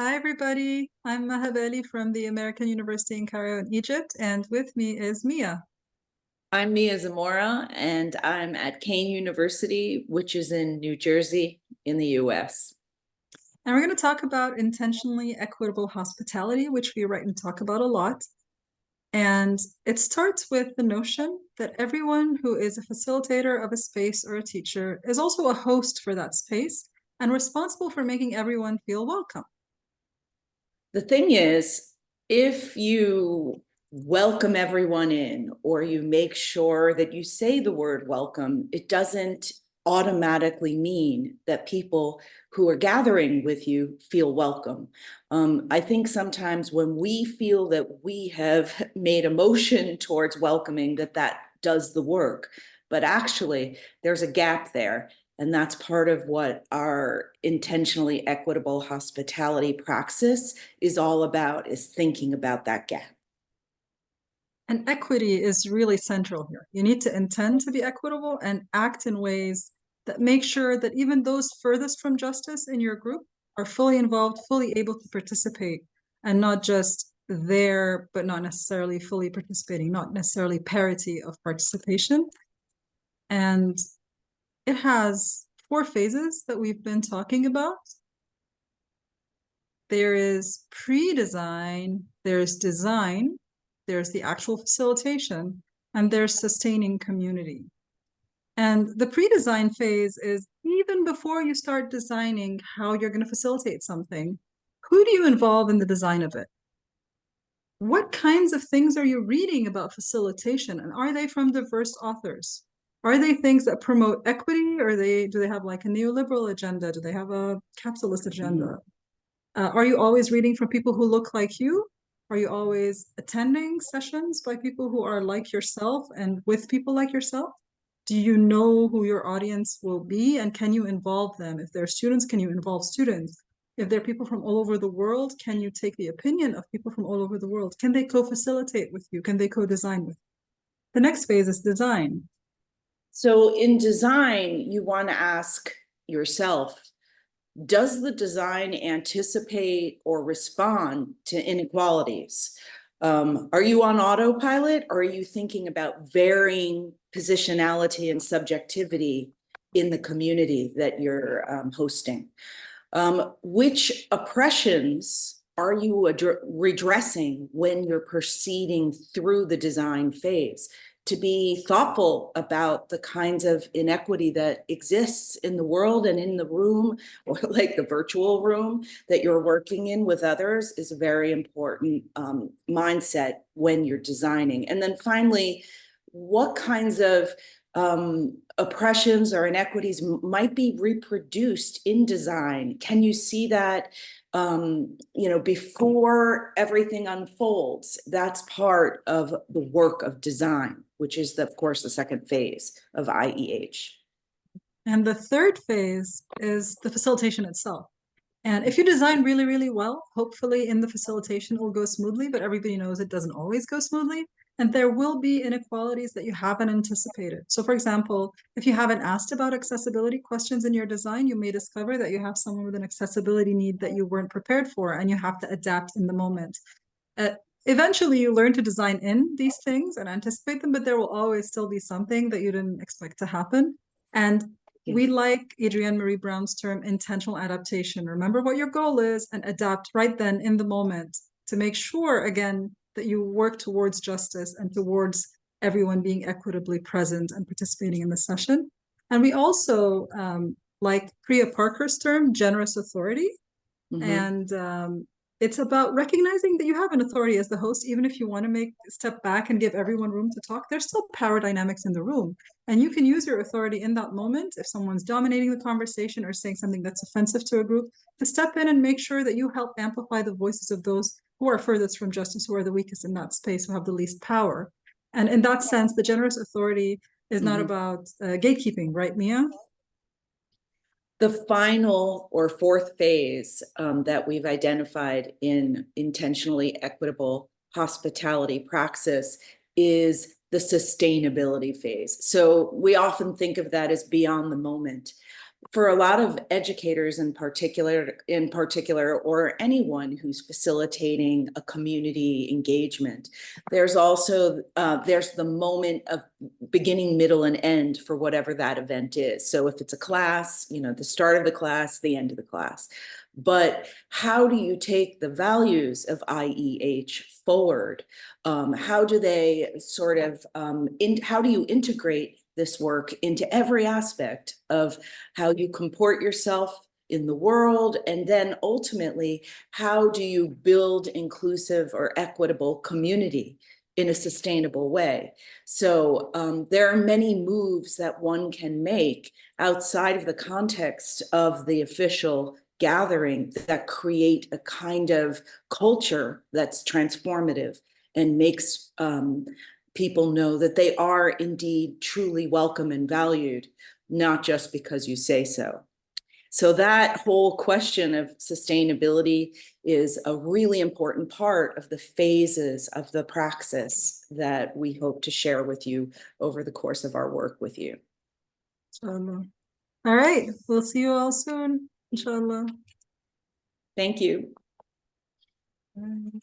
Hi, everybody. I'm Maha Bali from the American University in Cairo in Egypt, and with me is Mia. I'm Mia Zamora, and I'm at Kane University, which is in New Jersey in the US. And we're going to talk about intentionally equitable hospitality, which we write and talk about a lot. And it starts with the notion that everyone who is a facilitator of a space or a teacher is also a host for that space and responsible for making everyone feel welcome. The thing is, if you welcome everyone in or you make sure that you say the word welcome, it doesn't automatically mean that people who are gathering with you feel welcome. I think sometimes when we feel that we have made a motion towards welcoming, that does the work. But actually, there's a gap there. And that's part of what our intentionally equitable hospitality praxis is all about, is thinking about that gap. And equity is really central here. You need to intend to be equitable and act in ways that make sure that even those furthest from justice in your group are fully involved, fully able to participate, and not just there, but not necessarily fully participating, not necessarily parity of participation. And it has four phases that we've been talking about. There is pre-design, there's design, there's the actual facilitation, and there's sustaining community. And the pre-design phase is even before you start designing how you're going to facilitate something, who do you involve in the design of it? What kinds of things are you reading about facilitation? And are they from diverse authors? Are they things that promote equity, or do they have like a neoliberal agenda? Do they have a capitalist agenda? Are you always reading from people who look like you? Are you always attending sessions by people who are like yourself and with people like yourself? Do you know who your audience will be, and can you involve them? If they're students, can you involve students? If they're people from all over the world, can you take the opinion of people from all over the world? Can they co-facilitate with you? Can they co-design with you? The next phase is design. So in design, you want to ask yourself, does the design anticipate or respond to inequalities? Are you on autopilot, or are you thinking about varying positionality and subjectivity in the community that you're hosting? Which oppressions are you redressing when you're proceeding through the design phase? To be thoughtful about the kinds of inequity that exists in the world and in the room, or like the virtual room that you're working in with others, is a very important mindset when you're designing. And then finally, what kinds of oppressions or inequities might be reproduced in design? Can you see that before everything unfolds? That's part of the work of design, which is, of course, the second phase of IEH. And the third phase is the facilitation itself. And if you design really, really well, hopefully in the facilitation it will go smoothly, but everybody knows it doesn't always go smoothly. And there will be inequalities that you haven't anticipated. So for example, if you haven't asked about accessibility questions in your design, you may discover that you have someone with an accessibility need that you weren't prepared for, and you have to adapt in the moment. Eventually, you learn to design in these things and anticipate them, but there will always still be something that you didn't expect to happen. And we like Adrienne Marie Brown's term, intentional adaptation. Remember what your goal is and adapt right then in the moment to make sure, again, that you work towards justice and towards everyone being equitably present and participating in the session. And we also like Priya Parker's term, generous authority. And it's about recognizing that you have an authority as the host, even if you want to step back and give everyone room to talk. There's still power dynamics in the room, and you can use your authority in that moment if someone's dominating the conversation or saying something that's offensive to a group, to step in and make sure that you help amplify the voices of those who are furthest from justice, who are the weakest in that space, who have the least power. And in that sense, the generous authority is not about gatekeeping, right, Mia? The final or fourth phase that we've identified in intentionally equitable hospitality praxis is the sustainability phase. So we often think of that as beyond the moment. for a lot of educators in particular, or anyone who's facilitating a community engagement, there's also there's the moment of beginning, middle, and end for whatever that event is. So if it's a class, you know, the start of the class, the end of the class. But how do you take the values of IEH forward? How do they sort of how do you integrate this work into every aspect of how you comport yourself in the world, and then ultimately, how do you build inclusive or equitable community in a sustainable way? So there are many moves that one can make outside of the context of the official gathering that create a kind of culture that's transformative and makes people know that they are indeed truly welcome and valued, not just because you say so. So that whole question of sustainability is a really important part of the phases of the praxis that we hope to share with you over the course of our work with you. Inshallah. All right, we'll see you all soon, inshallah. Thank you. Bye.